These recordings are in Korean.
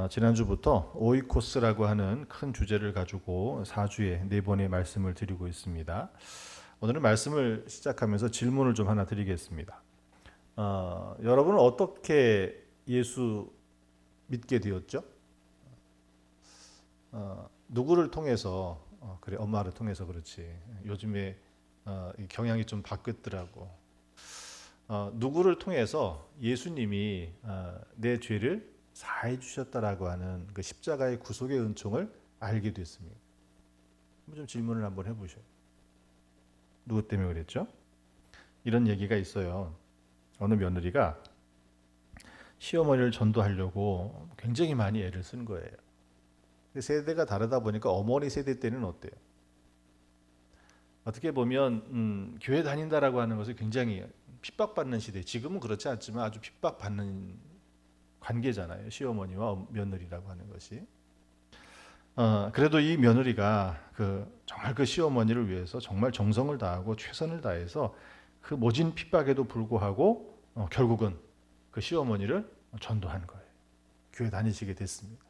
지난주부터 오이코스라고 하는 큰 주제를 가지고 4주에 4번의 말씀을 드리고 있습니다. 오늘은 말씀을 시작하면서 질문을 좀 하나 드리겠습니다. 여러분은 어떻게 예수 믿게 되었죠? 누구를 통해서? 그래, 엄마를 통해서 그렇지. 요즘에 이 경향이 좀 바뀌었더라고. 누구를 통해서 예수님이 내 죄를 사해 주셨다라고 하는 그 십자가의 구속의 은총을 알게 됐습니다. 좀 질문을 한번 해보셔요. 누구 때문에 그랬죠? 이런 얘기가 있어요. 어느 며느리가 시어머니를 전도하려고 굉장히 많이 애를 쓴 거예요. 세대가 다르다 보니까 어머니 세대 때는 어때요? 어떻게 보면 교회 다닌다라고 하는 것을 굉장히 핍박받는 시대. 지금은 그렇지 않지만 아주 핍박받는 관계잖아요. 시어머니와 며느리라고 하는 것이. 그래도 이 며느리가 정말 그 시어머니를 위해서 정말 정성을 다하고 최선을 다해서 그 모진 핍박에도 불구하고 결국은 그 시어머니를 전도한 거예요. 교회 다니시게 됐습니다.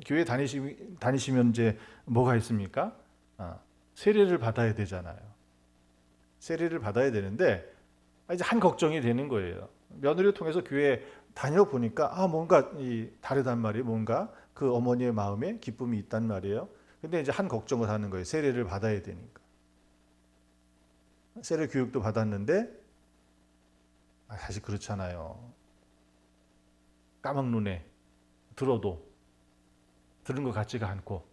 교회 다니시면 이제 뭐가 있습니까? 세례를 받아야 되잖아요. 세례를 받아야 되는데 이제 한 걱정이 되는 거예요. 며느리를 통해서 교회 다녀보니까 뭔가 다르단 말이에요. 뭔가 그 어머니의 마음에 기쁨이 있단 말이에요. 근데 이제 한 걱정을 하는 거예요. 세례를 받아야 되니까. 세례 교육도 받았는데 사실 그렇잖아요. 까막 눈에 들어도 들은 것 같지가 않고,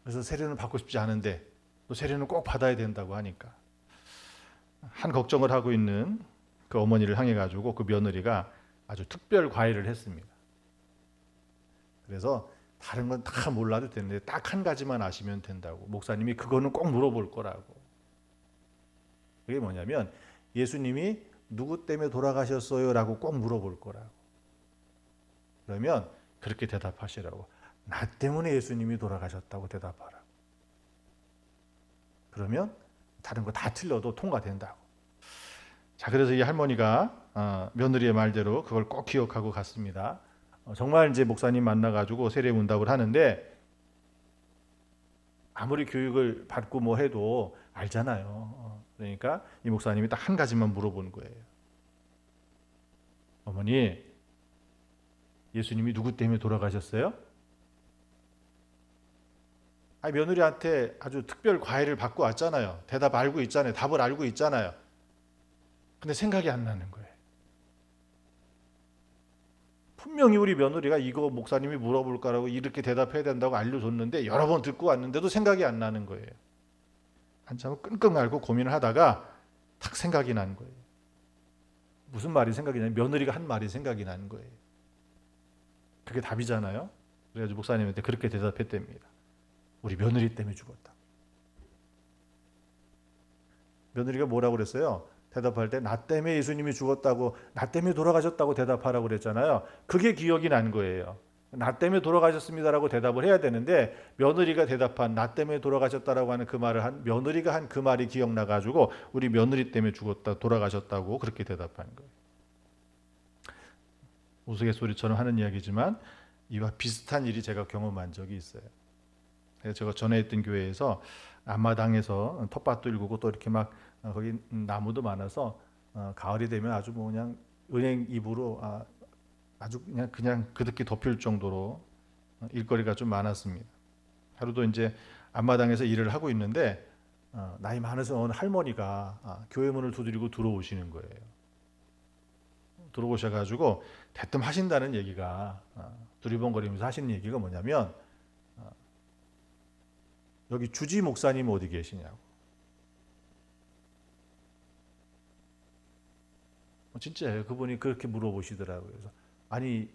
그래서 세례는 받고 싶지 않은데 또 세례는 꼭 받아야 된다고 하니까 한 걱정을 하고 있는 그 어머니를 향해 가지고 그 며느리가 아주 특별 과외를 했습니다. 그래서 다른 건 다 몰라도 되는데 딱 한 가지만 아시면 된다고. 목사님이 그거는 꼭 물어볼 거라고. 그게 뭐냐면 예수님이 누구 때문에 돌아가셨어요? 라고 꼭 물어볼 거라고. 그러면 그렇게 대답하시라고. 나 때문에 예수님이 돌아가셨다고 대답하라고. 그러면 다른 거 다 틀려도 통과된다고. 자, 그래서 이 할머니가 며느리의 말대로 그걸 꼭 기억하고 갔습니다. 정말 이제 목사님 만나가지고 세례 문답을 하는데 아무리 교육을 받고 뭐 해도 알잖아요. 그러니까 이 목사님이 딱 한 가지만 물어보는 거예요. 어머니, 예수님이 누구 때문에 돌아가셨어요? 며느리한테 아주 특별 과외를 받고 왔잖아요. 대답 알고 있잖아요. 답을 알고 있잖아요. 근데 생각이 안 나는 거예요. 분명히 우리 며느리가 이거 목사님이 물어볼 거라고 이렇게 대답해야 된다고 알려줬는데 여러 번 듣고 왔는데도 생각이 안 나는 거예요. 한참을 끙끙 앓고 고민을 하다가 탁 생각이 난 거예요. 무슨 말이 생각이 나냐? 며느리가 한 말이 생각이 나는 거예요. 그게 답이잖아요. 그래가지고 목사님한테 그렇게 대답했답니다. 우리 며느리 때문에 죽었다. 며느리가 뭐라고 그랬어요? 대답할 때 나 때문에 예수님이 죽었다고, 나 때문에 돌아가셨다고 대답하라고 그랬잖아요. 그게 기억이 난 거예요. 나 때문에 돌아가셨습니다라고 대답을 해야 되는데 며느리가 대답한 나 때문에 돌아가셨다라고 하는 그 말을 한 며느리가 한 그 말이 기억나 가지고 우리 며느리 때문에 죽었다 돌아가셨다고 그렇게 대답하는 거예요. 우스갯소리처럼 하는 이야기지만 이와 비슷한 일이 제가 경험한 적이 있어요. 제가 전에 있던 교회에서 앞마당에서 텃밭도 일구고 또 이렇게 막 거기 나무도 많아서 가을이 되면 아주 뭐 그냥 은행 잎으로 아주 그냥 그득히 덮일 정도로 일거리가 좀 많았습니다. 하루도 이제 앞마당에서 일을 하고 있는데 나이 많으신 어느 할머니가 교회 문을 두드리고 들어오시는 거예요. 들어오셔가지고 대뜸 하신다는 얘기가 두리번거리면서 하시는 얘기가 뭐냐면 여기 주지 목사님 어디 계시냐고. 진짜예요. 그분이 그렇게 물어보시더라고요. 그래서 아니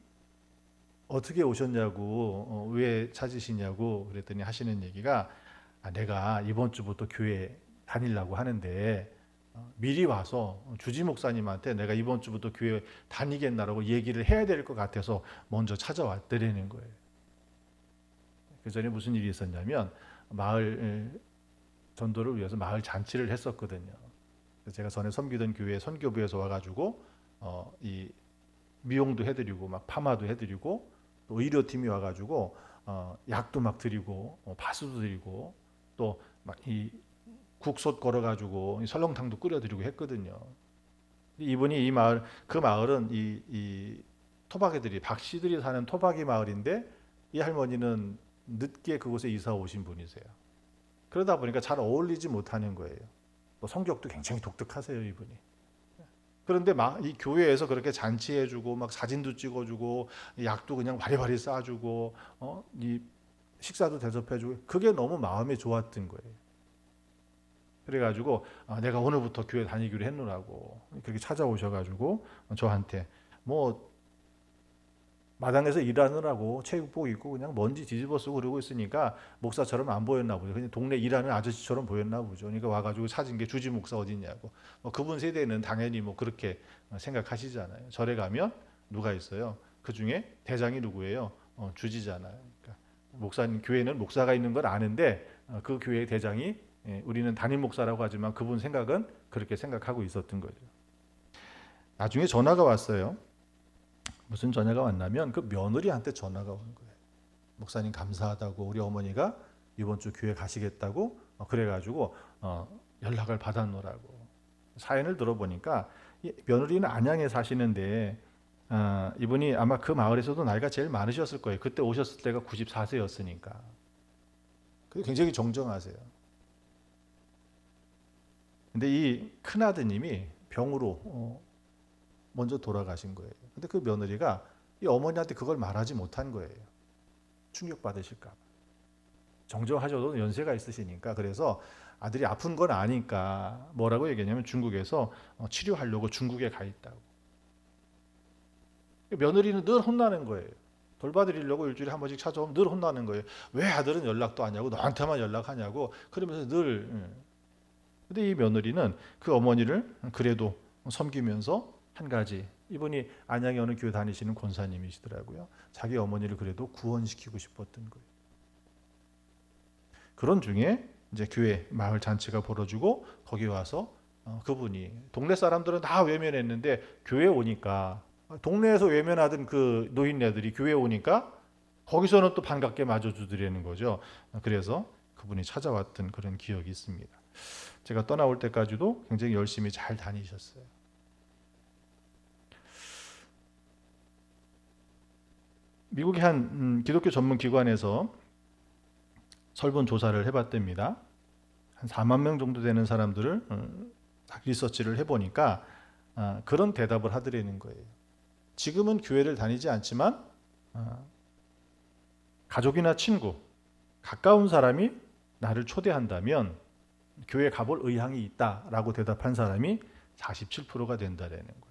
어떻게 오셨냐고, 왜 찾으시냐고 그랬더니 하시는 얘기가 내가 이번 주부터 교회 다니려고 하는데 미리 와서 주지 목사님한테 내가 이번 주부터 교회 다니겠나라고 얘기를 해야 될 것 같아서 먼저 찾아왔더라는 거예요. 그 전에 무슨 일이 있었냐면 마을 전도를 위해서 마을 잔치를 했었거든요. 제가 전에 섬기던 교회 선교부에서 와가지고 이 미용도 해드리고 막 파마도 해드리고 또 의료팀이 와가지고 약도 막 드리고 바수도 드리고 또 막 이 국솥 걸어가지고 이 설렁탕도 끓여드리고 했거든요. 이분이 이 마을 그 마을은 이 토박이들이 박씨들이 사는 토박이 마을인데 이 할머니는 늦게 그곳에 이사 오신 분이세요. 그러다 보니까 잘 어울리지 못하는 거예요. 또 성격도 굉장히 독특하세요, 이분이. 그런데 막 이 교회에서 그렇게 잔치해주고 막 사진도 찍어주고 약도 그냥 바리바리 싸주고 이 식사도 대접해주고 그게 너무 마음에 좋았던 거예요. 그래가지고 내가 오늘부터 교회 다니기로 했노라고 그렇게 찾아오셔가지고 저한테 뭐 마당에서 일하느라고 체육복 입고 그냥 먼지 뒤집어 쓰고 그러고 있으니까 목사처럼 안 보였나 보죠. 그냥 동네 일하는 아저씨처럼 보였나 보죠. 그러니까 와가지고 찾은 게 주지 목사 어딨냐고. 그분 세대는 당연히 뭐 그렇게 생각하시잖아요. 절에 가면 누가 있어요? 그 중에 대장이 누구예요? 주지잖아요. 그러니까 목사님 교회는 목사가 있는 걸 아는데 그 교회의 대장이 우리는 담임 목사라고 하지만 그분 생각은 그렇게 생각하고 있었던 거죠. 나중에 전화가 왔어요. 무슨 전화가 왔냐면 그 며느리한테 전화가 온 거예요. 목사님 감사하다고 우리 어머니가 이번 주 교회 가시겠다고 그래가지고 연락을 받아놓으라고. 사연을 들어보니까 며느리는 안양에 사시는데 이분이 아마 그 마을에서도 나이가 제일 많으셨을 거예요. 그때 오셨을 때가 94세였으니까. 굉장히 정정하세요. 근데 이 큰아드님이 병으로 먼저 돌아가신 거예요. 근데 그 며느리가 이 어머니한테 그걸 말하지 못한 거예요. 충격받으실까 봐. 정정하셔도 연세가 있으시니까. 그래서 아들이 아픈 건 아니까 뭐라고 얘기했냐면 중국에서 치료하려고 중국에 가 있다고. 며느리는 늘 혼나는 거예요. 돌봐드리려고 일주일에 한 번씩 찾아오면 늘 혼나는 거예요. 왜 아들은 연락도 안 하냐고 너한테만 연락하냐고 그러면서 늘. 근데 이 며느리는 그 어머니를 그래도 섬기면서 한 가지, 이분이 안양에 어느 교회 다니시는 권사님이시더라고요. 자기 어머니를 그래도 구원시키고 싶었던 거예요. 그런 중에 이제 교회 마을 잔치가 벌어지고 거기 와서 그분이 동네 사람들은 다 외면했는데 교회 오니까 동네에서 외면하던 그 노인네들이 교회 오니까 거기서는 또 반갑게 맞아주더라는 거죠. 그래서 그분이 찾아왔던 그런 기억이 있습니다. 제가 떠나올 때까지도 굉장히 열심히 잘 다니셨어요. 미국의 한 기독교 전문 기관에서 설문조사를 해봤답니다. 한 4만 명 정도 되는 사람들을 리서치를 해보니까 그런 대답을 하더라는 거예요. 지금은 교회를 다니지 않지만 가족이나 친구, 가까운 사람이 나를 초대한다면 교회 가볼 의향이 있다라고 대답한 사람이 47%가 된다라는 거예요.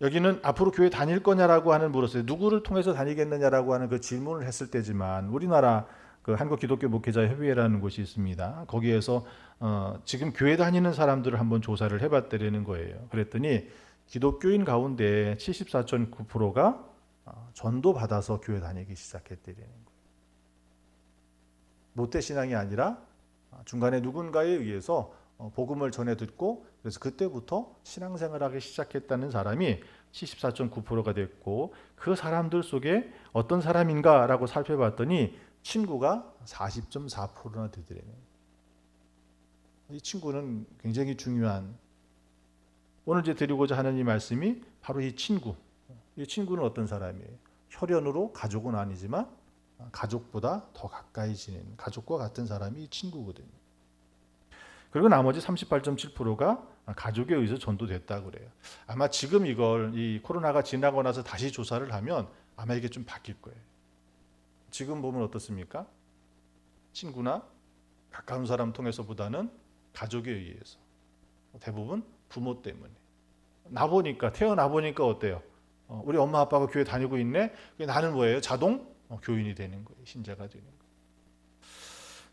여기는 앞으로 교회 다닐 거냐라고 하는 물었어요. 누구를 통해서 다니겠느냐라고 하는 그 질문을 했을 때지만 우리나라 그 한국 기독교 목회자 협의회라는 곳이 있습니다. 거기에서 지금 교회 다니는 사람들을 한번 조사를 해봤다는 거예요. 그랬더니 기독교인 가운데 74.9%가 전도 받아서 교회 다니기 시작했다는 거예요. 모태 신앙이 아니라 중간에 누군가에 의해서 복음을 전해 듣고 그래서 그때부터 신앙생활하기 시작했다는 사람이 74.9%가 됐고 그 사람들 속에 어떤 사람인가라고 살펴봤더니 친구가 40.4%나 되더래요. 이 친구는 굉장히 중요한, 오늘 이제 드리고자 하는 이 말씀이 바로 이 친구. 이 친구는 어떤 사람이에요? 혈연으로 가족은 아니지만 가족보다 더 가까이 지내는 가족과 같은 사람이 이 친구거든요. 그리고 나머지 38.7%가 가족에 의해서 전도됐다고 그래요. 아마 지금 이걸 이 코로나가 지나고 나서 다시 조사를 하면 아마 이게 좀 바뀔 거예요. 지금 보면 어떻습니까? 친구나 가까운 사람 통해서보다는 가족에 의해서, 대부분 부모 때문에. 나 보니까 태어나 보니까 어때요? 우리 엄마 아빠가 교회 다니고 있네. 나는 뭐예요? 자동 교인이 되는 거예요. 신자가 되는 거예요.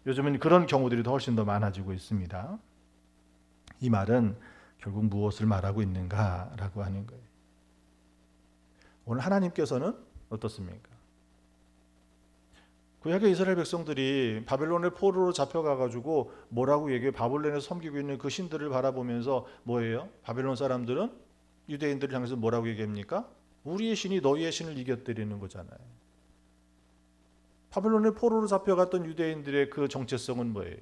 요즘은 그런 경우들이 훨씬 더 많아지고 있습니다. 이 말은 결국 무엇을 말하고 있는가라고 하는 거예요. 오늘 하나님께서는 어떻습니까? 구약의 이스라엘 백성들이 바벨론의 포로로 잡혀가가지고 뭐라고 얘기해요? 바벨론에서 섬기고 있는 그 신들을 바라보면서 뭐예요? 바벨론 사람들은 유대인들을 향해서 뭐라고 얘기합니까? 우리의 신이 너희의 신을 이겼다는 거잖아요. 바벨론의 포로로 잡혀갔던 유대인들의 그 정체성은 뭐예요?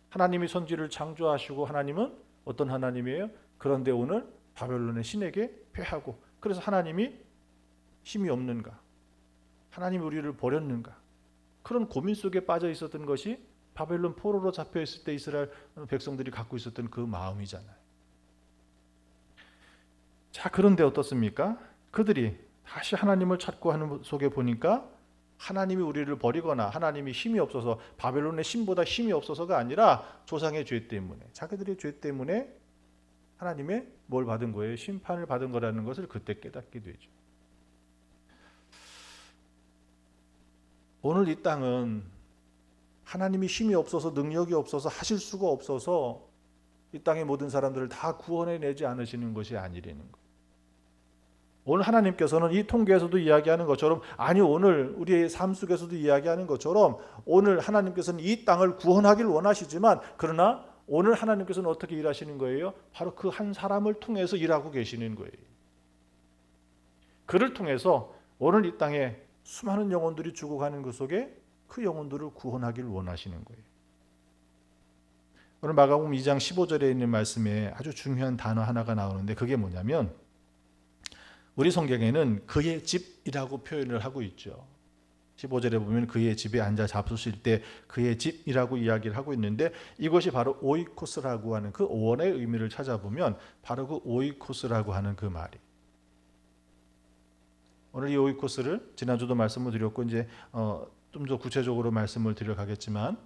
하나님이 선지를 창조하시고 하나님은 어떤 하나님이에요? 그런데 오늘 바벨론의 신에게 패하고, 그래서 하나님이 힘이 없는가? 하나님이 우리를 버렸는가? 그런 고민 속에 빠져 있었던 것이 바벨론 포로로 잡혀 있을 때 이스라엘 백성들이 갖고 있었던 그 마음이잖아요. 자, 그런데 어떻습니까? 그들이 다시 하나님을 찾고 하는 속에 보니까 하나님이 우리를 버리거나 하나님이 힘이 없어서, 바벨론의 신보다 힘이 없어서가 아니라 조상의 죄 때문에, 자기들의 죄 때문에 하나님의 뭘 받은 거예요? 심판을 받은 거라는 것을 그때 깨닫게 되죠. 오늘 이 땅은 하나님이 힘이 없어서, 능력이 없어서, 하실 수가 없어서 이 땅의 모든 사람들을 다 구원해내지 않으시는 것이 아니라는 거예요. 오늘 하나님께서는 이 통계에서도 이야기하는 것처럼, 아니 오늘 우리의 삶 속에서도 이야기하는 것처럼, 오늘 하나님께서는 이 땅을 구원하길 원하시지만, 그러나 오늘 하나님께서는 어떻게 일하시는 거예요? 바로 그 한 사람을 통해서 일하고 계시는 거예요. 그를 통해서 오늘 이 땅에 수많은 영혼들이 죽어가는 그 속에 그 영혼들을 구원하길 원하시는 거예요. 오늘 마가복음 2장 15절에 있는 말씀에 아주 중요한 단어 하나가 나오는데, 그게 뭐냐면 우리 성경에는 그의 집이라고 표현을 하고 있죠. 15절에 보면 그의 집에 앉아 잡수실 때 그의 집이라고 이야기를 하고 있는데, 이것이 바로 오이코스라고 하는 그 원어의 의미를 찾아보면 바로 그 오이코스라고 하는 그 말이. 오늘 이 오이코스를 지난주도 말씀을 드렸고 이제 좀 더 구체적으로 말씀을 드려 가겠지만,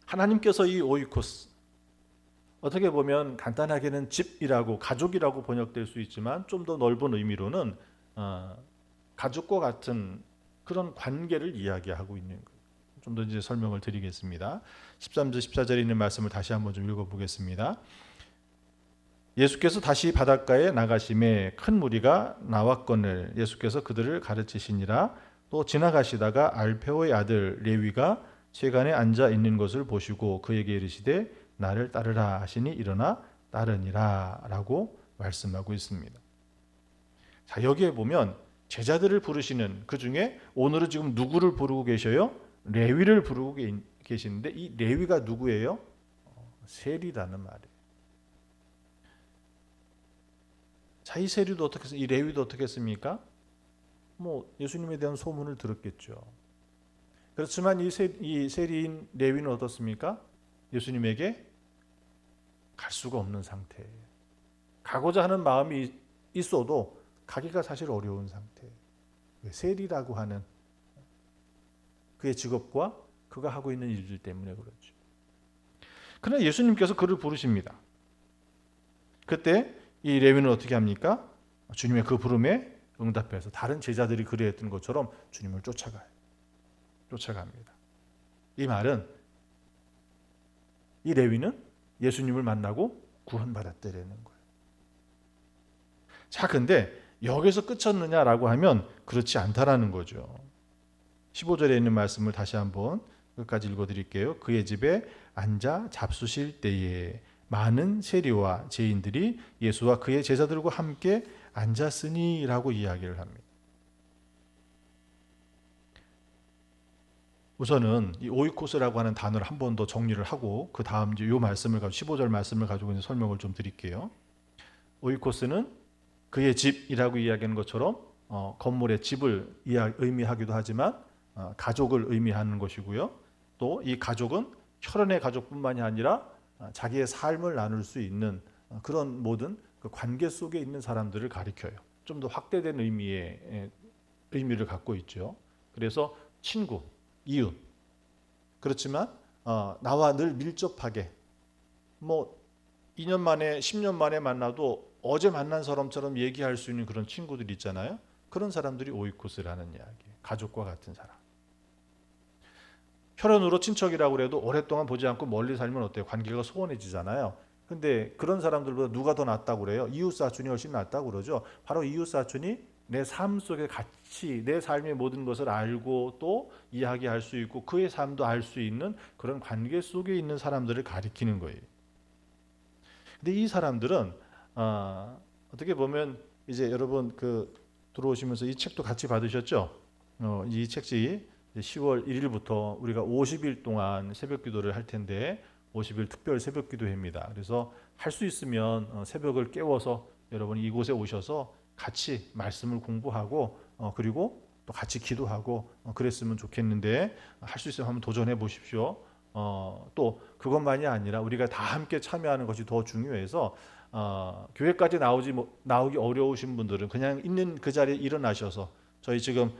하나님께서 이 오이코스, 어떻게 보면 간단하게는 집이라고, 가족이라고 번역될 수 있지만 좀 더 넓은 의미로는 가족과 같은 그런 관계를 이야기하고 있는 거예요. 좀 더 이제 설명을 드리겠습니다. 13절 14절에 있는 말씀을 다시 한번 좀 읽어보겠습니다. 예수께서 다시 바닷가에 나가심에 큰 무리가 나왔거늘 예수께서 그들을 가르치시니라. 또 지나가시다가 알페오의 아들 레위가 세간에 앉아 있는 것을 보시고 그에게 이르시되 나를 따르라 하시니 일어나 따르니라 라고 말씀하고 있습니다. 자, 여기에 보면 제자들을 부르시는 그 중에 오늘은 지금 누구를 부르고 계셔요? 레위를 부르고 계시는데, 이 레위가 누구예요? 셀이라는 말이에요. 자, 이 세리도 어떻게, 이 레위도 어떻게 했습니까? 뭐 예수님에 대한 소문을 들었겠죠. 그렇지만 이 세리인 레위는 어떻습니까? 예수님에게 갈 수가 없는 상태예요. 가고자 하는 마음이 있어도 가기가 사실 어려운 상태예요. 세리라고 하는 그의 직업과 그가 하고 있는 일들 때문에 그렇죠. 그러나 예수님께서 그를 부르십니다. 그때 이 레위는 어떻게 합니까? 주님의 그 부름에 응답해서 다른 제자들이 그래했던 것처럼 주님을 쫓아갑니다. 이 말은 이 레위는 예수님을 만나고 구원받았다라는 거예요. 자, 근데 여기서 끝쳤느냐라고 하면 그렇지 않다라는 거죠. 15절에 있는 말씀을 다시 한번 끝까지 읽어드릴게요. 그의 집에 앉아 잡수실 때에 많은 세리와 죄인들이 예수와 그의 제자들과 함께 앉았으니라고 이야기를 합니다. 우선은 이 오이코스라고 하는 단어를 한 번 더 정리를 하고 그 다음 이제 이 말씀을 가지고 15절 말씀을 가지고 이제 설명을 좀 드릴게요. 오이코스는 그의 집이라고 이야기하는 것처럼 건물의 집을 의미하기도 하지만 가족을 의미하는 것이고요. 또 이 가족은 혈연의 가족뿐만이 아니라 자기의 삶을 나눌 수 있는 그런 모든 그 관계 속에 있는 사람들을 가리켜요. 좀 더 확대된 의미를 갖고 있죠. 그래서 친구, 이웃. 그렇지만 나와 늘 밀접하게, 뭐 2년 만에 10년 만에 만나도 어제 만난 사람처럼 얘기할 수 있는 그런 친구들 있잖아요. 그런 사람들이 오이코스라는 이야기예요. 가족과 같은 사람. 혈연으로 친척이라고 해도 오랫동안 보지 않고 멀리 살면 어때요? 관계가 소원해지잖아요. 근데 그런 사람들보다 누가 더 낫다고 그래요? 이웃사촌이 훨씬 낫다고 그러죠. 바로 이웃사촌이 내 삶 속에 같이 내 삶의 모든 것을 알고 또 이야기할 수 있고 그의 삶도 알 수 있는 그런 관계 속에 있는 사람들을 가리키는 거예요. 근데 이 사람들은 어떻게 보면 이제 여러분 들어오시면서 이 책도 같이 받으셨죠? 이 책이 10월 1일부터 우리가 50일 동안 새벽 기도를 할 텐데 50일 특별 새벽 기도회입니다. 그래서 할 수 있으면 새벽을 깨워서 여러분이 이곳에 오셔서 같이 말씀을 공부하고 그리고 또 같이 기도하고 그랬으면 좋겠는데 할 수 있으면 한번 도전해 보십시오. 또 그것만이 아니라 우리가 다 함께 참여하는 것이 더 중요해서 교회까지 나오기 어려우신 분들은 그냥 있는 그 자리에 일어나셔서 저희 지금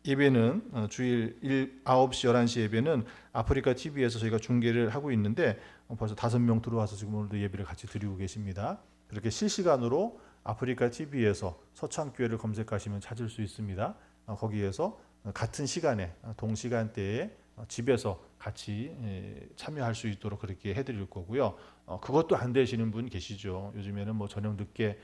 예배는 주일 9시 11시 예배는 아프리카 TV에서 저희가 중계를 하고 있는데 벌써 5명 들어와서 지금 오늘도 예배를 같이 드리고 계십니다. 그렇게 실시간으로 아프리카 TV에서 서창교회를 검색하시면 찾을 수 있습니다. 거기에서 같은 시간에 동시간대에 집에서 같이 참여할 수 있도록 그렇게 해드릴 거고요. 그것도 안 되시는 분 계시죠. 요즘에는 뭐 저녁 늦게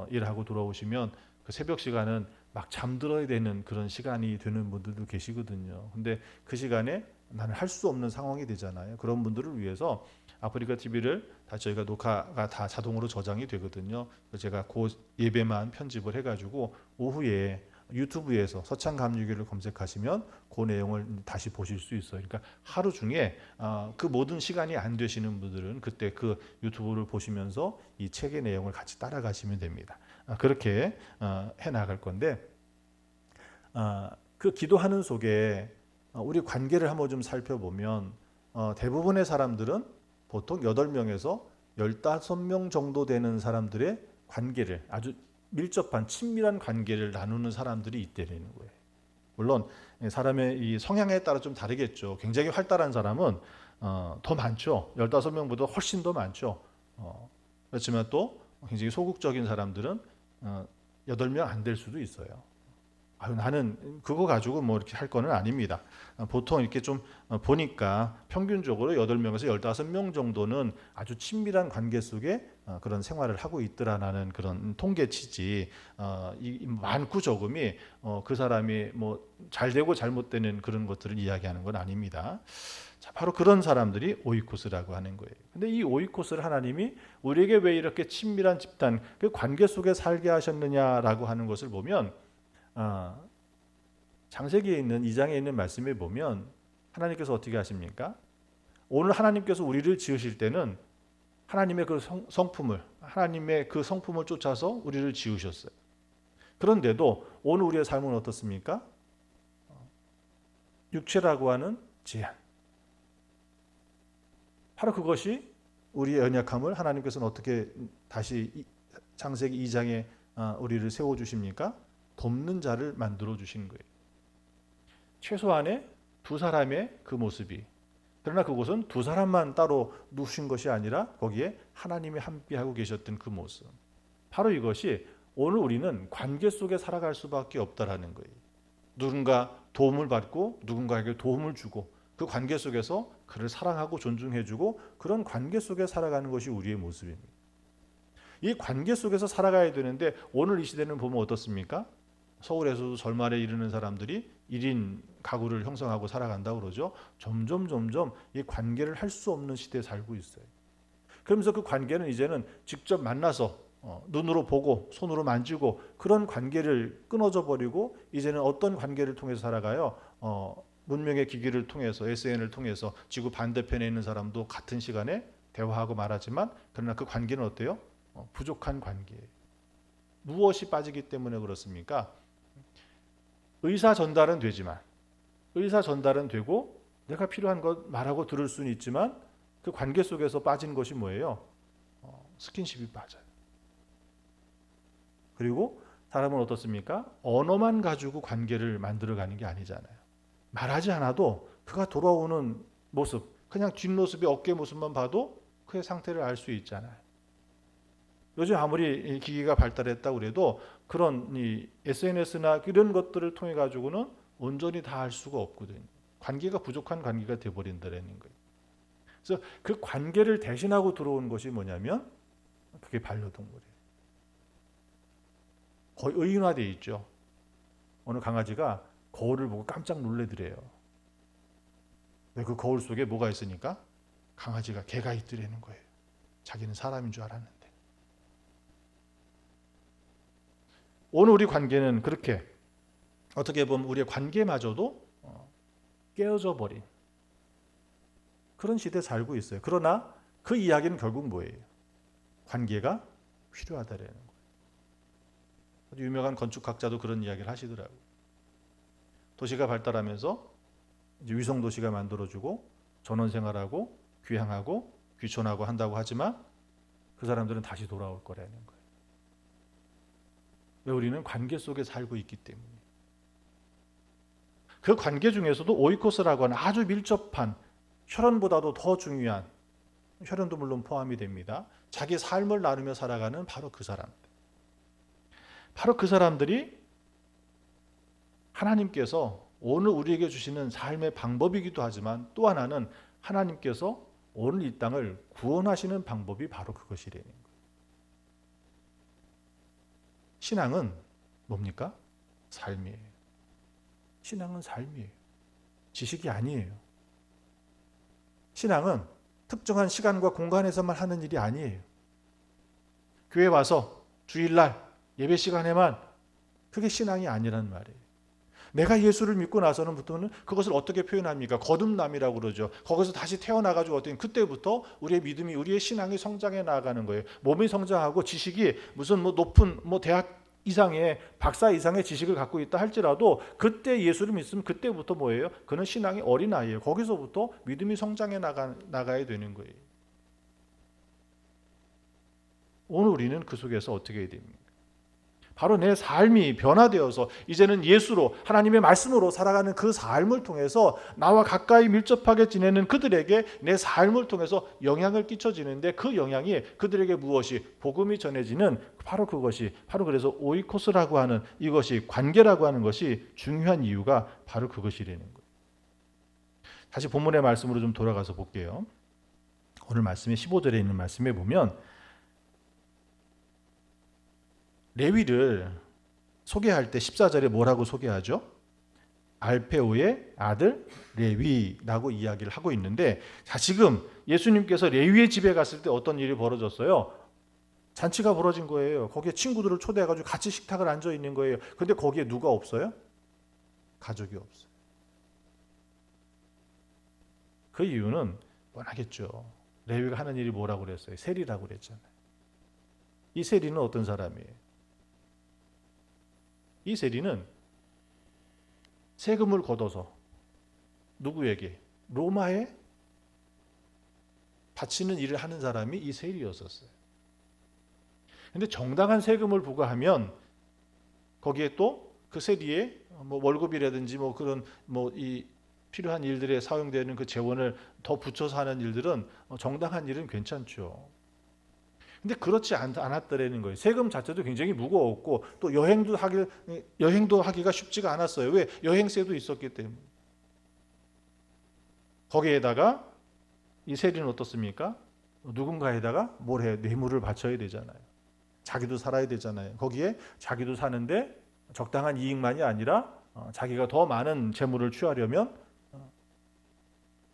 일하고 돌아오시면 그 새벽 시간은 막 잠들어야 되는 그런 시간이 되는 분들도 계시거든요. 근데 그 시간에 나는 할 수 없는 상황이 되잖아요. 그런 분들을 위해서 아프리카 TV를 다 저희가 녹화가 다 자동으로 저장이 되거든요. 그래서 제가 그 예배만 편집을 해가지고 오후에 유튜브에서 서창감리교를 검색하시면 그 내용을 다시 보실 수 있어요. 그러니까 하루 중에 그 모든 시간이 안 되시는 분들은 그때 그 유튜브를 보시면서 이 책의 내용을 같이 따라가시면 됩니다. 그렇게 해 나갈 건데 그 기도하는 속에 우리 관계를 한번 좀 살펴보면 대부분의 사람들은 보통 8명에서 15명 정도 되는 사람들의 관계를 아주 밀접한 친밀한 관계를 나누는 사람들이 있다는 거예요. 물론 사람의 이 성향에 따라 좀 다르겠죠. 굉장히 활달한 사람은 더 많죠. 15명보다 훨씬 더 많죠. 그렇지만 또 굉장히 소극적인 사람들은 8명 안 될 수도 있어요. 나는 그거 가지고 뭐 이렇게 할 거는 아닙니다. 보통 이렇게 좀 보니까 평균적으로 8명에서 15명 정도는 아주 친밀한 관계 속에 그런 생활을 하고 있더라라는 그런 통계치지 이 많고 적음이 그 사람이 뭐 잘 되고 잘못되는 그런 것들을 이야기하는 건 아닙니다. 자, 바로 그런 사람들이 오이코스라고 하는 거예요. 근데 이 오이코스를 하나님이 우리에게 왜 이렇게 친밀한 집단, 그 관계 속에 살게 하셨느냐라고 하는 것을 보면 창세기에 있는 2장에 있는 말씀에 보면 하나님께서 어떻게 하십니까? 오늘 하나님께서 우리를 지으실 때는 하나님의 그 성품을 하나님의 그 성품을 쫓아서 우리를 지으셨어요. 그런데도 오늘 우리의 삶은 어떻습니까? 육체라고 하는 제한. 바로 그것이 우리의 연약함을 하나님께서는 어떻게 다시 창세기 2장에 우리를 세워 주십니까? 돕는 자를 만들어 주신 거예요. 최소한의 두 사람의 그 모습이. 그러나 그것은 두 사람만 따로 누신 것이 아니라 거기에 하나님이 함께하고 계셨던 그 모습. 바로 이것이 오늘 우리는 관계 속에 살아갈 수밖에 없다라는 거예요. 누군가 도움을 받고 누군가에게 도움을 주고 그 관계 속에서 그를 사랑하고 존중해주고 그런 관계 속에 살아가는 것이 우리의 모습입니다. 이 관계 속에서 살아가야 되는데 오늘 이 시대는 보면 어떻습니까? 서울에서도 절말에 이르는 사람들이 1인 가구를 형성하고 살아간다고 그러죠. 점점 이 관계를 할 수 없는 시대에 살고 있어요. 그러면서 그 관계는 이제는 직접 만나서 눈으로 보고 손으로 만지고 그런 관계를 끊어져 버리고 이제는 어떤 관계를 통해서 살아가요? 문명의 기기를 통해서 SNS를 통해서 지구 반대편에 있는 사람도 같은 시간에 대화하고 말하지만 그러나 그 관계는 어때요? 부족한 관계예요. 무엇이 빠지기 때문에 그렇습니까? 의사 전달은 되지만 의사 전달은 되고 내가 필요한 것 말하고 들을 수는 있지만 그 관계 속에서 빠진 것이 뭐예요? 스킨십이 빠져요. 그리고 사람은 어떻습니까? 언어만 가지고 관계를 만들어가는 게 아니잖아요. 말하지 않아도 그가 돌아오는 모습, 그냥 뒷모습이 어깨 모습만 봐도 그의 상태를 알 수 있잖아요. 요즘 아무리 기기가 발달했다고 그래도 그런 이 SNS나 이런 것들을 통해 가지고는 온전히 다 알 수가 없거든요. 관계가 부족한 관계가 돼버린다는 거예요. 그래서 그 관계를 대신하고 들어온 것이 뭐냐면 그게 반려동물이에요. 거의 의인화되어 있죠. 어느 강아지가 거울을 보고 깜짝 놀래더래요. 왜 그 거울 속에 뭐가 있으니까? 강아지가 개가 있더라는 거예요. 자기는 사람인 줄 알았는데. 오늘 우리 관계는 그렇게 어떻게 보면 우리의 관계마저도 깨어져 버린 그런 시대에 살고 있어요. 그러나 그 이야기는 결국 뭐예요? 관계가 필요하다라는 거예요. 아주 유명한 건축학자도 그런 이야기를 하시더라고요. 도시가 발달하면서 이제 위성 도시가 만들어주고 전원생활하고 귀향하고 귀촌하고 한다고 하지만 그 사람들은 다시 돌아올 거라는 거예요. 왜? 우리는 관계 속에 살고 있기 때문에. 그 관계 중에서도 오이코스라고 하는 아주 밀접한, 혈연보다도 더 중요한, 혈연도 물론 포함이 됩니다, 자기 삶을 나누며 살아가는 바로 그 사람들. 바로 그 사람들이 하나님께서 오늘 우리에게 주시는 삶의 방법이기도 하지만 또 하나는 하나님께서 오늘 이 땅을 구원하시는 방법이 바로 그것이라는 거예요. 신앙은 뭡니까? 삶이에요. 신앙은 삶이에요. 지식이 아니에요. 신앙은 특정한 시간과 공간에서만 하는 일이 아니에요. 교회 와서 주일날 예배 시간에만, 그게 신앙이 아니란 말이에요. 내가 예수를 믿고 나서는부터는 그것을 어떻게 표현합니까? 거듭남이라고 그러죠. 거기서 다시 태어나가지고 어떤, 그때부터 우리의 믿음이, 우리의 신앙이 성장해 나가는 거예요. 몸이 성장하고 지식이 무슨 높은 대학 이상의 박사 이상의 지식을 갖고 있다 할지라도 그때 예수를 믿으면 그때부터 뭐예요? 그는 신앙이 어린 아이예요. 거기서부터 믿음이 성장해 나가야 되는 거예요. 오늘 우리는 그 속에서 어떻게 해야 됩니까? 바로 내 삶이 변화되어서 이제는 예수로, 하나님의 말씀으로 살아가는 그 삶을 통해서 나와 가까이 밀접하게 지내는 그들에게 내 삶을 통해서 영향을 끼쳐지는데, 그 영향이 그들에게 무엇이? 복음이 전해지는, 바로 그것이, 바로 그래서 오이코스라고 하는 이것이, 관계라고 하는 것이 중요한 이유가 바로 그것이라는 거예요. 다시 본문의 말씀으로 좀 돌아가서 볼게요. 오늘 말씀의 15절에 있는 말씀에 보면 레위를 소개할 때 14절에 뭐라고 소개하죠? 알페오의 아들 레위라고 이야기를 하고 있는데, 자, 지금 예수님께서 레위의 집에 갔을 때 어떤 일이 벌어졌어요? 잔치가 벌어진 거예요. 거기에 친구들을 초대해가지고 같이 식탁을 앉아 있는 거예요. 근데 거기에 누가 없어요? 가족이 없어요. 그 이유는 뻔하겠죠. 레위가 하는 일이 뭐라고 그랬어요? 세리라고 그랬잖아요. 이 세리는 어떤 사람이에요? 이 세리는 세금을 걷어서 누구에게? 로마에 바치는 일을 하는 사람이 이 세리였었어요. 그런데 정당한 세금을 부과하면 거기에 또 그 세리의 월급이라든지 그런 이 필요한 일들에 사용되는 그 재원을 더 붙여서 하는 일들은 정당한 일은 괜찮죠. 근데 그렇지 않았더라는 거예요. 세금 자체도 굉장히 무거웠고 또 여행도 하기가 쉽지가 않았어요. 왜? 여행세도 있었기 때문에. 거기에다가 이 세리는 어떻습니까? 누군가에다가 뭘 해요? 뇌물을 바쳐야 되잖아요. 자기도 살아야 되잖아요. 거기에 자기도 사는데 적당한 이익만이 아니라 자기가 더 많은 재물을 취하려면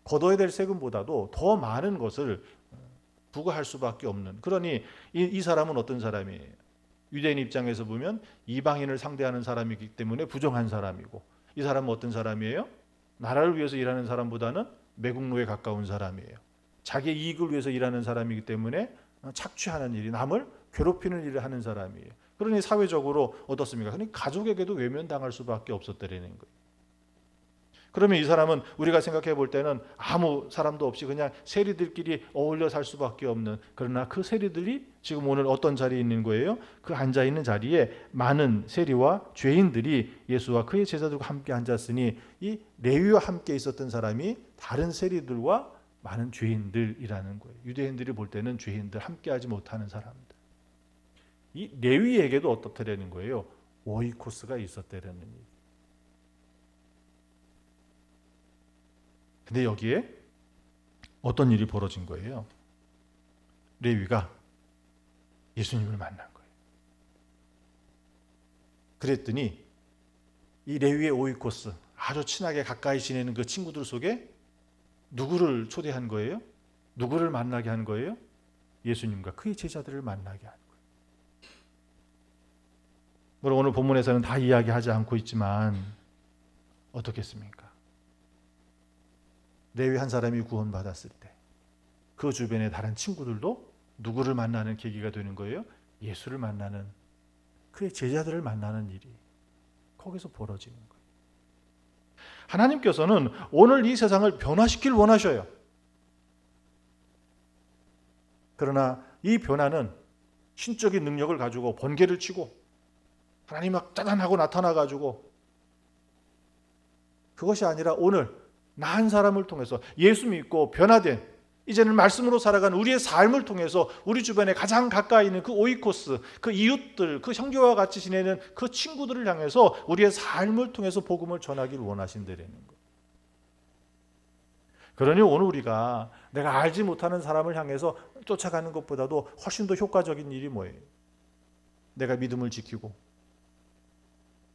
걷어야 될 세금보다도 더 많은 것을 부과할 수밖에 없는. 그러니 이 사람은 어떤 사람이에요? 유대인 입장에서 보면 이방인을 상대하는 사람이기 때문에 부정한 사람이고, 이 사람은 어떤 사람이에요? 나라를 위해서 일하는 사람보다는 매국노에 가까운 사람이에요. 자기의 이익을 위해서 일하는 사람이기 때문에 착취하는 일이, 남을 괴롭히는 일을 하는 사람이에요. 그러니 사회적으로 어떻습니까? 그러니 가족에게도 외면당할 수밖에 없었다는 거예요. 그러면 이 사람은 우리가 생각해 볼 때는 아무 사람도 없이 그냥 세리들끼리 어울려 살 수밖에 없는, 그러나 그 세리들이 지금 오늘 어떤 자리에 있는 거예요? 그 앉아있는 자리에 많은 세리와 죄인들이 예수와 그의 제자들과 함께 앉았으니, 이 레위와 함께 있었던 사람이 다른 세리들과 많은 죄인들이라는 거예요. 유대인들이 볼 때는 죄인들, 함께하지 못하는 사람들. 이 레위에게도 어떻다라는 거예요? 오이코스가 있었다라는 얘기. 근데 여기에 어떤 일이 벌어진 거예요? 레위가 예수님을 만난 거예요. 그랬더니 이 레위의 오이코스, 아주 친하게 가까이 지내는 그 친구들 속에 누구를 초대한 거예요? 누구를 만나게 한 거예요? 예수님과 그의 제자들을 만나게 하는 거예요. 물론 오늘 본문에서는 다 이야기하지 않고 있지만 어떻겠습니까? 레위 한 사람이 구원받았을 때 그 주변의 다른 친구들도 누구를 만나는 계기가 되는 거예요? 예수를 만나는, 그의 제자들을 만나는 일이 거기서 벌어지는 거예요. 하나님께서는 오늘 이 세상을 변화시키길 원하셔요. 그러나 이 변화는 신적인 능력을 가지고 번개를 치고 하나님 막 짜잔하고 나타나가지고, 그것이 아니라 오늘 나 한 사람을 통해서 예수 믿고 변화된, 이제는 말씀으로 살아가는 우리의 삶을 통해서 우리 주변에 가장 가까이 있는 그 오이코스, 그 이웃들, 그 형제와 같이 지내는 그 친구들을 향해서 우리의 삶을 통해서 복음을 전하기를 원하신다는 거예요. 그러니 오늘 우리가 내가 알지 못하는 사람을 향해서 쫓아가는 것보다도 훨씬 더 효과적인 일이 뭐예요? 내가 믿음을 지키고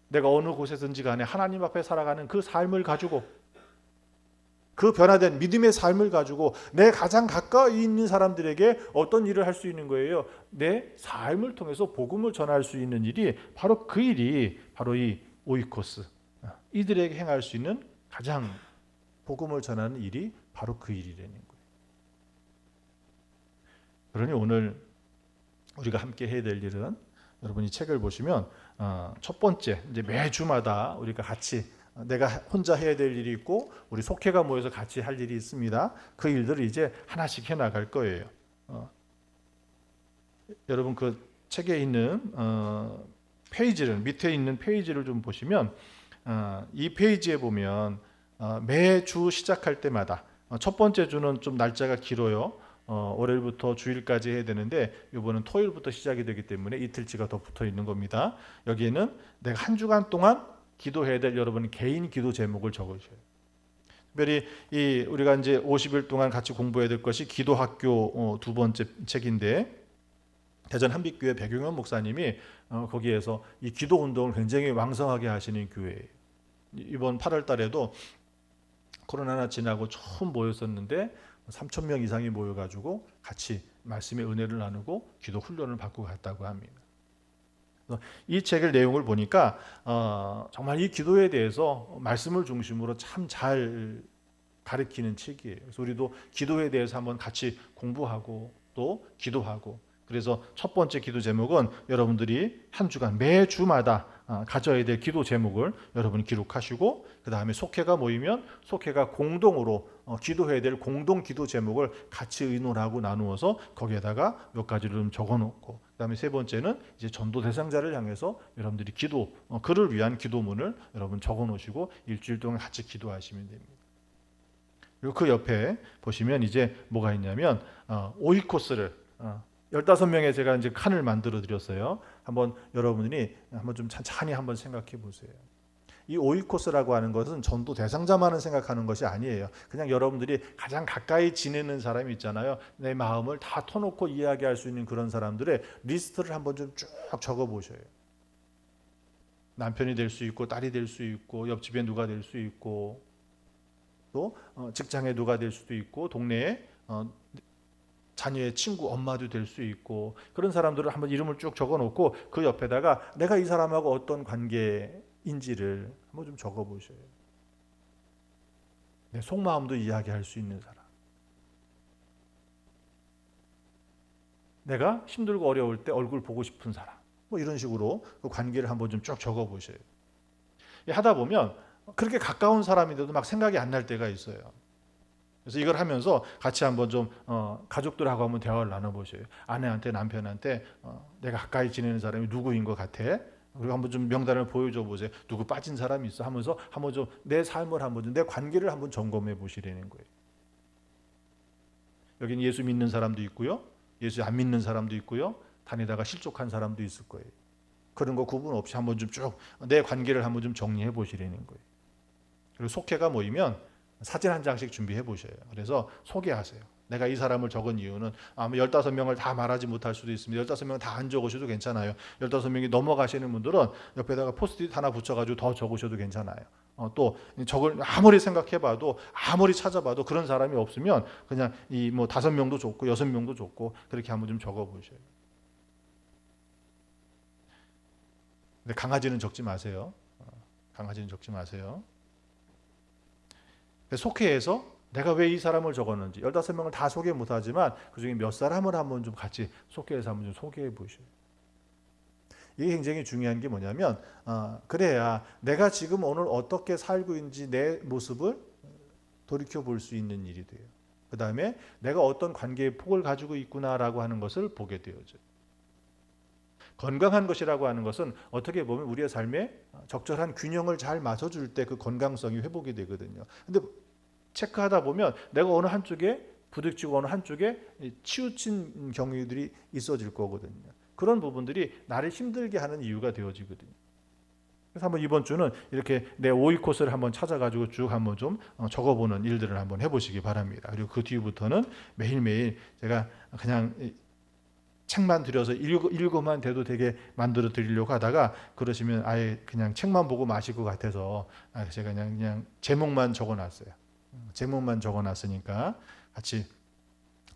내가 어느 곳에든지 간에 하나님 앞에 살아가는 그 삶을 가지고, 그 변화된 믿음의 삶을 가지고 내 가장 가까이 있는 사람들에게 어떤 일을 할 수 있는 거예요? 내 삶을 통해서 복음을 전할 수 있는 일이, 바로 그 일이 바로 이 오이코스, 이들에게 행할 수 있는 가장 복음을 전하는 일이 바로 그 일이라는 거예요. 그러니 오늘 우리가 함께 해야 될 일은, 여러분이 책을 보시면 첫 번째, 이제 매주마다 우리가 같이, 내가 혼자 해야 될 일이 있고 우리 속회가 모여서 같이 할 일이 있습니다. 그 일들을 이제 하나씩 해나갈 거예요. 여러분 그 책에 있는 페이지를, 밑에 있는 페이지를 좀 보시면 이 페이지에 보면 매주 시작할 때마다, 첫 번째 주는 좀 날짜가 길어요. 월요일부터 주일까지 해야 되는데 이번은 토요일부터 시작이 되기 때문에 이틀치가 더 붙어 있는 겁니다. 여기에는 내가 한 주간 동안 기도해야 될 여러분 개인 기도 제목을 적으셔요. 특별히 우리가 이제 50일 동안 같이 공부해야 될 것이 기도학교 두 번째 책인데, 대전 한빛교회 백용현 목사님이 거기에서 이 기도 운동을 굉장히 왕성하게 하시는 교회예요. 이번 8월 달에도 코로나가 지나고 처음 모였었는데 3,000명 이상이 모여가지고 같이 말씀의 은혜를 나누고 기도 훈련을 받고 갔다고 합니다. 이 책의 내용을 보니까 정말 이 기도에 대해서 말씀을 중심으로 참 잘 가르치는 책이에요. 그래서 우리도 기도에 대해서 한번 같이 공부하고 또 기도하고, 그래서 첫 번째 기도 제목은 여러분들이 한 주간 매주마다 가져야 될 기도 제목을 여러분이 기록하시고, 그 다음에 속회가 모이면 속회가 공동으로 기도해야 될 공동 기도 제목을 같이 의논하고 나누어서 거기에다가 몇 가지를 좀 적어놓고, 그 다음에 세 번째는 이제 전도 대상자를 향해서 여러분들이 기도, 그를 위한 기도문을 여러분 적어놓으시고 일주일 동안 같이 기도하시면 됩니다. 그리고 그 옆에 보시면 이제 뭐가 있냐면 오이코스를 15명의 제가 이제 칸을 만들어 드렸어요. 한번 여러분이 한번 좀 찬찬히 한번 생각해 보세요. 이 오이코스라고 하는 것은 전도 대상자만을 생각하는 것이 아니에요. 그냥 여러분들이 가장 가까이 지내는 사람이 있잖아요. 내 마음을 다 터놓고 이야기할 수 있는 그런 사람들의 리스트를 한번 좀 쭉 적어 보셔요. 남편이 될 수 있고 딸이 될 수 있고 옆집에 누가 될 수 있고 또 직장에 누가 될 수도 있고 동네에 자녀의 친구 엄마도 될 수 있고, 그런 사람들을 한번 이름을 쭉 적어놓고 그 옆에다가 내가 이 사람하고 어떤 관계인지를 한번 좀 적어보셔요. 내 속마음도 이야기할 수 있는 사람, 내가 힘들고 어려울 때 얼굴 보고 싶은 사람, 뭐 이런 식으로 그 관계를 한번 좀 쭉 적어보셔요. 하다 보면 그렇게 가까운 사람인데도 막 생각이 안 날 때가 있어요. 그래서 이걸 하면서 같이 한번 좀 가족들하고 한번 대화를 나눠보셔요. 아내한테, 남편한테 내가 가까이 지내는 사람이 누구인 것 같아? 그리고 한번 좀 명단을 보여줘 보세요. 누구 빠진 사람이 있어? 하면서 한번 좀 내 삶을 한번 좀, 내 관계를 한번 점검해 보시라는 거예요. 여기는 예수 믿는 사람도 있고요, 예수 안 믿는 사람도 있고요, 다니다가 실족한 사람도 있을 거예요. 그런 거 구분 없이 한번 좀 쭉 내 관계를 한번 좀 정리해 보시라는 거예요. 그리고 속회가 모이면 사진 한 장씩 준비해 보셔요. 그래서 소개하세요. 내가 이 사람을 적은 이유는 아마 15명을 다 말하지 못할 수도 있습니다. 15명 다 안 적으셔도 괜찮아요. 15명이 넘어가시는 분들은 옆에다가 포스트잇 하나 붙여가지고 더 적으셔도 괜찮아요. 또 적을 아무리 생각해봐도 아무리 찾아봐도 그런 사람이 없으면 그냥 이 뭐 5명도 좋고 6명도 좋고 그렇게 한번 좀 적어보셔요. 근데 강아지는 적지 마세요. 강아지는 적지 마세요. 속회에서 내가 왜 이 사람을 적었는지 15명을 다 소개 못하지만 그중에 몇 사람을 한번 좀 같이 속회에서 한번 좀 소개해 보셔요. 이게 굉장히 중요한 게 뭐냐면 그래야 내가 지금 오늘 어떻게 살고 있는지 내 모습을 돌이켜 볼 수 있는 일이 돼요. 그 다음에 내가 어떤 관계의 폭을 가지고 있구나라고 하는 것을 보게 되어져요. 건강한 것이라고 하는 것은 어떻게 보면 우리의 삶에 적절한 균형을 잘 맞춰줄 때 그 건강성이 회복이 되거든요. 근데 체크하다 보면 내가 어느 한쪽에 부딪히고 어느 한쪽에 치우친 경우들이 있어질 거거든요. 그런 부분들이 나를 힘들게 하는 이유가 되어지거든요. 그래서 한번 이번 주는 이렇게 내 5위 코스를 한번 찾아가지고 쭉 한번 좀 적어보는 일들을 한번 해보시기 바랍니다. 그리고 그 뒤부터는 매일매일 제가 그냥 책만 들여서 읽어만 돼도 되게 만들어 드리려고 하다가 그러시면 아예 그냥 책만 보고 마실 것 같아서 제가 그냥 제목만 적어놨어요. 제목만 적어놨으니까 같이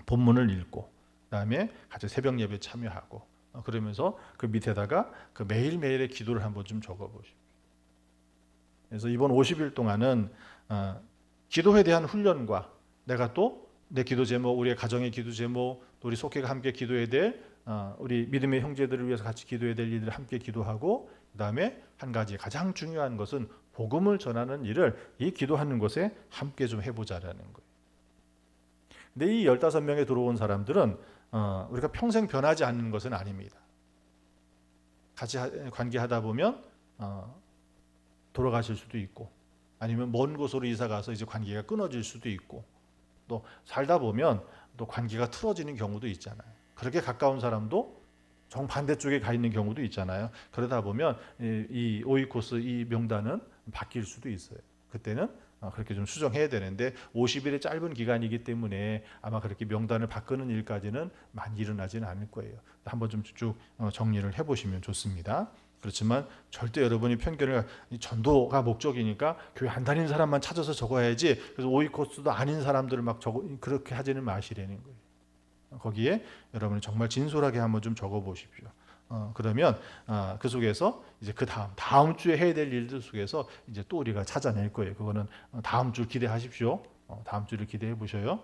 본문을 읽고 그다음에 같이 새벽 예배 참여하고 그러면서 그 밑에다가 그 매일매일의 기도를 한번 좀 적어보십시오. 그래서 이번 50일 동안은 기도에 대한 훈련과 내가 또 내 기도 제목, 우리의 가정의 기도 제목, 또 우리 속회가 함께 기도해야 될 우리 믿음의 형제들을 위해서 같이 기도해야 될 일들을 함께 기도하고 그다음에 한 가지 가장 중요한 것은 복음을 전하는 일을 이 기도하는 곳에 함께 좀 해보자라는 거예요. 근데 이 15명에 들어온 사람들은 우리가 평생 변하지 않는 것은 아닙니다. 같이 관계하다 보면 돌아가실 수도 있고 아니면 먼 곳으로 이사 가서 이제 관계가 끊어질 수도 있고 또 살다 보면 또 관계가 틀어지는 경우도 있잖아요. 그렇게 가까운 사람도 정반대쪽에 가 있는 경우도 있잖아요. 그러다 보면 이 오이코스 이 명단은 바뀔 수도 있어요. 그때는 그렇게 좀 수정해야 되는데 50일의 짧은 기간이기 때문에 아마 그렇게 명단을 바꾸는 일까지는 많이 일어나지는 않을 거예요. 한번 좀 쭉 정리를 해보시면 좋습니다. 그렇지만 절대 여러분이 편견을 전도가 목적이니까 교회 안 다니는 사람만 찾아서 적어야지 그래서 오이코스도 아닌 사람들을 막 적어 그렇게 하지는 마시라는 거예요. 거기에 여러분이 정말 진솔하게 한번 좀 적어보십시오. 그러면 그 속에서 이제 그 다음 주에 해야 될 일들 속에서 이제 또 우리가 찾아낼 거예요. 그거는 다음 주 기대하십시오. 다음 주를 기대해 보셔요.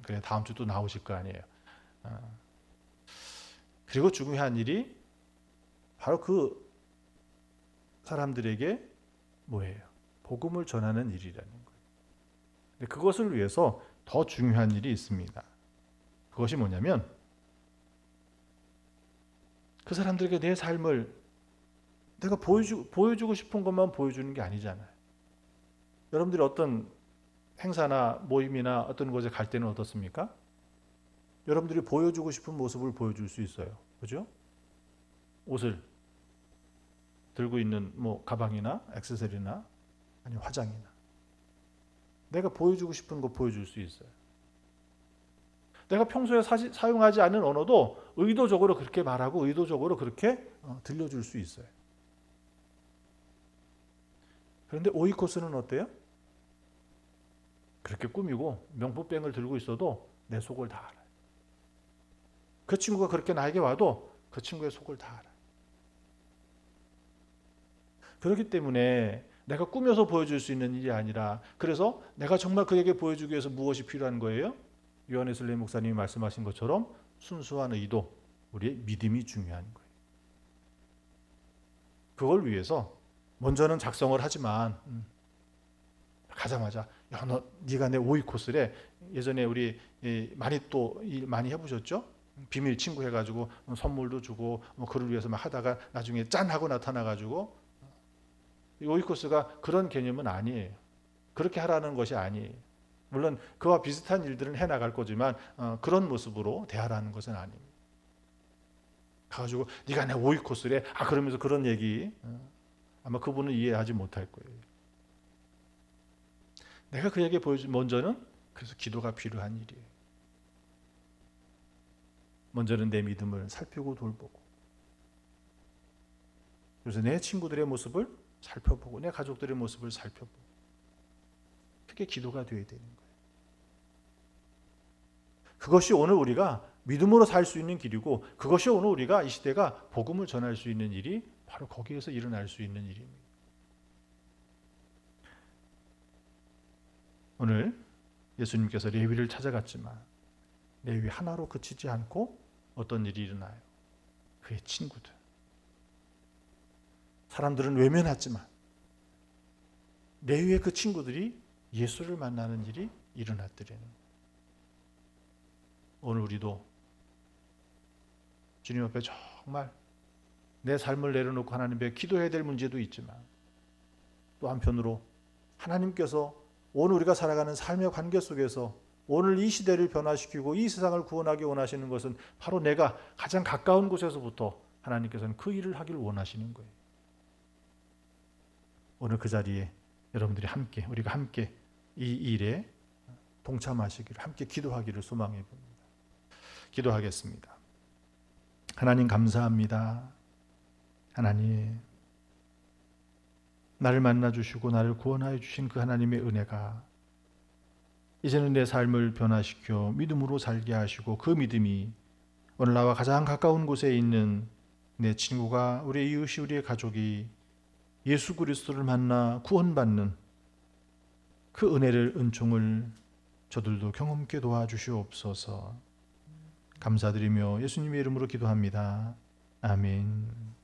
그래 다음 주 또 나오실 거 아니에요. 그리고 중요한 일이 바로 그 사람들에게 뭐예요? 복음을 전하는 일이라는 거예요. 근데 그것을 위해서 더 중요한 일이 있습니다. 그것이 뭐냐면 그 사람들에게 내 삶을 내가 보여주고 싶은 것만 보여주는 게 아니잖아요. 여러분들이 어떤 행사나 모임이나 어떤 곳에 갈 때는 어떻습니까? 여러분들이 보여주고 싶은 모습을 보여줄 수 있어요. 그죠? 옷을 들고 있는 뭐 가방이나 액세서리나 아니 화장이나 내가 보여주고 싶은 거 보여줄 수 있어요. 내가 평소에 사용하지 않는 언어도 의도적으로 그렇게 말하고 의도적으로 그렇게 들려줄 수 있어요. 그런데 오이코스는 어때요? 그렇게 꾸미고 명품백을 들고 있어도 내 속을 다 알아요. 그 친구가 그렇게 나에게 와도 그 친구의 속을 다 알아요. 그렇기 때문에 내가 꾸며서 보여줄 수 있는 일이 아니라 그래서 내가 정말 그에게 보여주기 위해서 무엇이 필요한 거예요? 요한 웨슬리 목사님이 말씀하신 것처럼 순수한 의도, 우리의 믿음이 중요한 거예요. 그걸 위해서 먼저는 작성을 하지만 가자마자 야, 네가 내 오이 코스래. 예전에 우리 많이 또 일 많이 해보셨죠? 비밀 친구 해가지고 선물도 주고 뭐 그를 위해서 막 하다가 나중에 짠 하고 나타나가지고 오이 코스가 그런 개념은 아니에요. 그렇게 하라는 것이 아니에요. 물론 그와 비슷한 일들은 해나갈 거지만 그런 모습으로 대하라는 것은 아닙니다. 가가지고 네가 내 오이 코스래. 그러면서 그런 얘기 아마 그분은 이해하지 못할 거예요. 내가 그에게 보여준 먼저는 그래서 기도가 필요한 일이에요. 먼저는 내 믿음을 살피고 돌보고, 그래서 내 친구들의 모습을 살펴보고 내 가족들의 모습을 살펴보고, 그게 기도가 되어야 되는 거예요. 그것이 오늘 우리가 믿음으로 살 수 있는 길이고, 그것이 오늘 우리가 이 시대가 복음을 전할 수 있는 일이 바로 거기에서 일어날 수 있는 일입니다. 오늘 예수님께서 레위를 찾아갔지만 레위 하나로 그치지 않고 어떤 일이 일어나요? 그의 친구들. 사람들은 외면했지만 레위의 그 친구들이 예수를 만나는 일이 일어났더라는 거예요. 오늘 우리도 주님 앞에 정말 내 삶을 내려놓고 하나님 앞에 기도해야 될 문제도 있지만, 또 한편으로 하나님께서 오늘 우리가 살아가는 삶의 관계 속에서 오늘 이 시대를 변화시키고 이 세상을 구원하기 원하시는 것은 바로 내가 가장 가까운 곳에서부터 하나님께서는 그 일을 하기를 원하시는 거예요. 오늘 그 자리에 여러분들이 함께, 우리가 함께 이 일에 동참하시기를, 함께 기도하기를 소망해 봅니다. 기도하겠습니다. 하나님 감사합니다. 하나님, 나를 만나주시고 나를 구원하여 주신 그 하나님의 은혜가 이제는 내 삶을 변화시켜 믿음으로 살게 하시고, 그 믿음이 오늘 나와 가장 가까운 곳에 있는 내 친구가, 우리의 이웃이, 우리의 가족이 예수 그리스도를 만나 구원받는 그 은혜를, 은총을 저들도 경험케 도와주시옵소서. 감사드리며 예수님의 이름으로 기도합니다. 아멘.